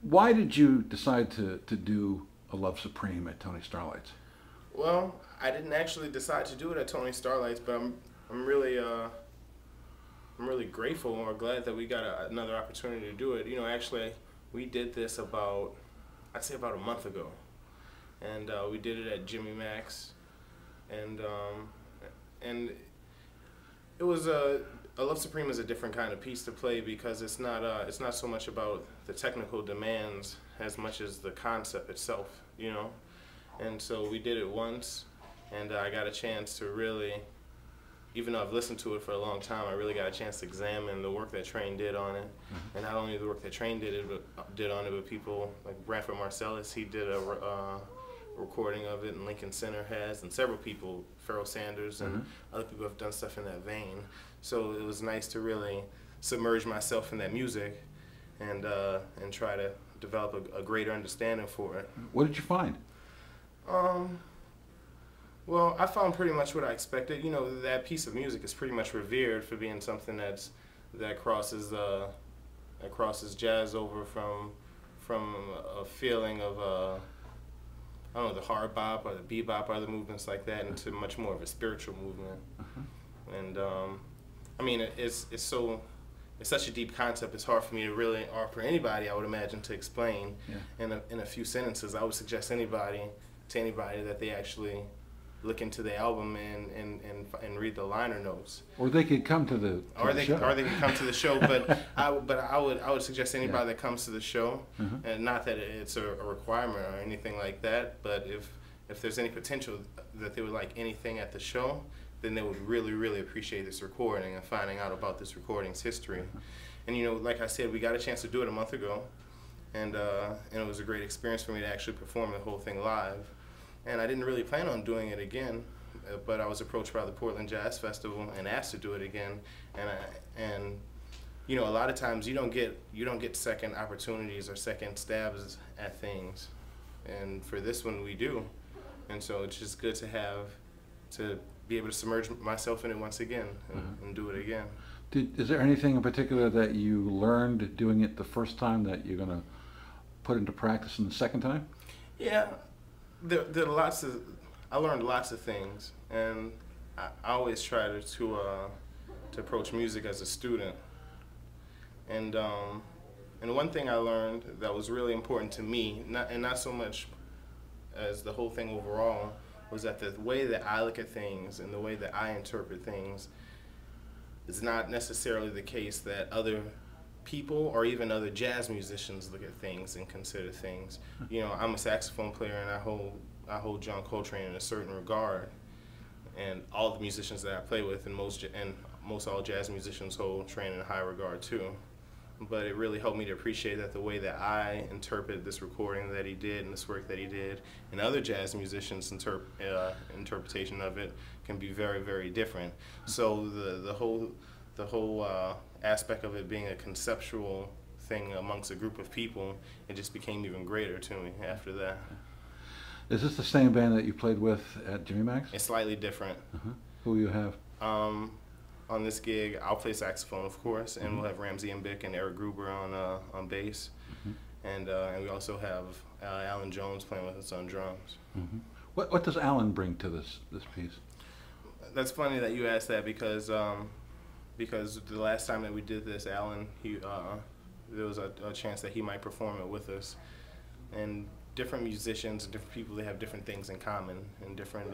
Why did you decide to do A Love Supreme at Tony Starlight's? Well, I didn't actually decide to do it at Tony Starlight's, but I'm really grateful or glad that we got another opportunity to do it. You know, actually, we did this I'd say about a month ago, and we did it at Jimmy Mac's, and it was A Love Supreme is a different kind of piece to play because it's not so much about the technical demands as much as the concept itself, you know. And so we did it once, and I got a chance to really, even though I've listened to it for a long time, I really got a chance to examine the work that Train did on it. Mm-hmm. And not only the work that Train did on it, but people like Bradford Marcellus, he did a recording of it, and Lincoln Center has, and several people, Pharoah Sanders, and mm-hmm. other people have done stuff in that vein. So it was nice to really submerge myself in that music and try to develop a greater understanding for it. What did you find? Well, I found pretty much what I expected. You know, that piece of music is pretty much revered for being something that crosses jazz over from a feeling of I don't know, the hard bop or the bebop or other movements like that into much more of a spiritual movement. And I mean, it's such a deep concept. It's hard for me to really, or for anybody, I would imagine, to explain in a few sentences. I would suggest to anybody that they actually look into the album and read the liner notes. Or they could come to the show. Or they could come to the show. But I would suggest anybody that comes to the show, and not that it's a requirement or anything like that, but if there's any potential that they would like anything at the show, then they would really, really appreciate this recording and finding out about this recording's history. And you know, like I said, we got a chance to do it a month ago, and it was a great experience for me to actually perform the whole thing live. And I didn't really plan on doing it again, but I was approached by the Portland Jazz Festival and asked to do it again. And you know, a lot of times you don't get second opportunities or second stabs at things, and for this one we do. And so it's just good to be able to submerge myself in it once again and do it again. Is there anything in particular that you learned doing it the first time that you're going to put into practice in the second time? Yeah. There are I learned lots of things, and I always try to approach music as a student. And one thing I learned that was really important to me, not so much as the whole thing overall, was that the way that I look at things and the way that I interpret things is not necessarily the case that other people or even other jazz musicians look at things and consider things. You know, I'm a saxophone player, and I hold John Coltrane in a certain regard, and all the musicians that I play with and most all jazz musicians hold Train in high regard too. But it really helped me to appreciate that the way that I interpret this recording that he did and this work that he did and other jazz musicians' interpretation of it can be very, very different. So the whole aspect of it being a conceptual thing amongst a group of people, it just became even greater to me after that. Is this the same band that you played with at Jimmy Mac's? It's slightly different. Who you have? On this gig, I'll play saxophone, of course, and we'll have Ramsey and Bick and Eric Gruber on bass, and we also have Alan Jones playing with us on drums. What does Alan bring to this piece? That's funny that you asked that because the last time that we did this, Alan, there was a chance that he might perform it with us, and different musicians and different people, they have different things in common and different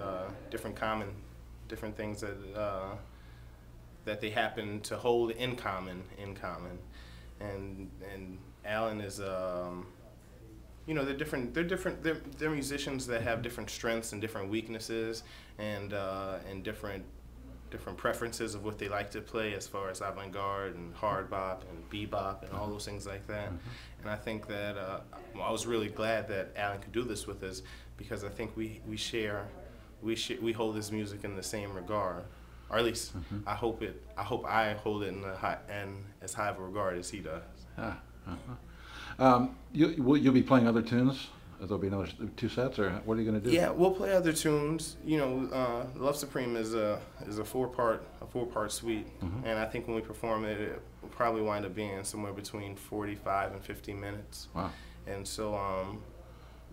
things that they happen to hold in common. And Alan is you know, they're musicians that have different strengths and different weaknesses and different preferences of what they like to play as far as avant-garde and hard bop and bebop and all those things like that. And I think that I was really glad that Alan could do this with us, because I think we hold his music in the same regard, or at least I hope I hold it in as high of a regard as he does. You'll be playing other tunes? There'll be another 2 sets, or what are you going to do? Yeah, we'll play other tunes. You know, Love Supreme is a 4-part suite, and I think when we perform it, it will probably wind up being somewhere between 45 and 50 minutes. Wow. And so,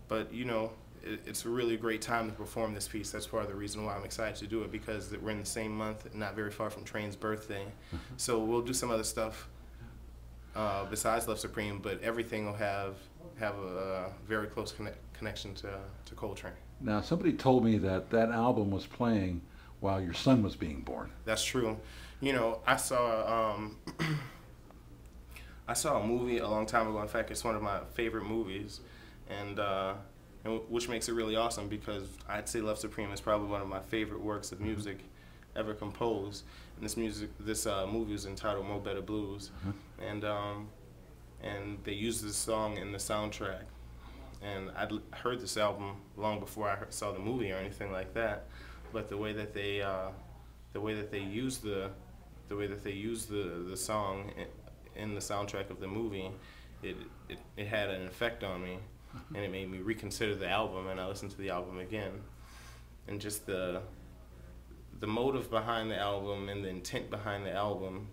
but you know, it's a really great time to perform this piece. That's part of the reason why I'm excited to do it, because we're in the same month, not very far from Train's birthday. So we'll do some other stuff besides Love Supreme, but everything will have a very close connection to Coltrane. Now, somebody told me that that album was playing while your son was being born. That's true. You know, I saw a movie a long time ago. In fact, it's one of my favorite movies, and which makes it really awesome, because I'd say Love Supreme is probably one of my favorite works of music ever composed. And this movie is entitled Mo Better Blues, and they used this song in the soundtrack. And I'd heard this album long before I saw the movie or anything like that, but the way that they used the song in the soundtrack of the movie, it had an effect on me, and it made me reconsider the album, and I listened to the album again, and just the motive behind the album and the intent behind the album,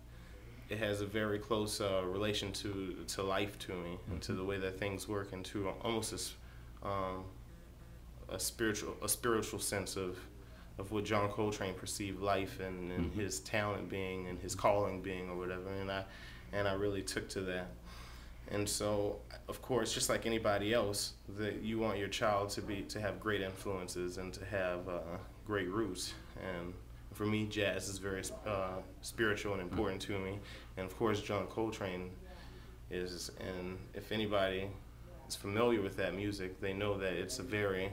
it has a very close relation to life to me, and to the way that things work, and to almost a spiritual sense of what John Coltrane perceived life and his talent being, and his calling being, or whatever, and I really took to that. And so, of course, just like anybody else, that you want your child to have great influences and to have great roots. And for me, jazz is very spiritual and important to me. And of course, John Coltrane is. And if anybody is familiar with that music, they know that it's a very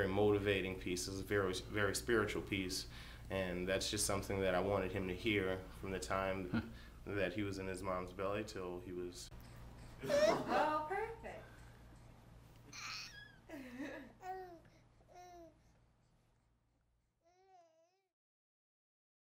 motivating piece. It's a very spiritual piece, and that's just something that I wanted him to hear from the time that he was in his mom's belly till he was. Oh, perfect.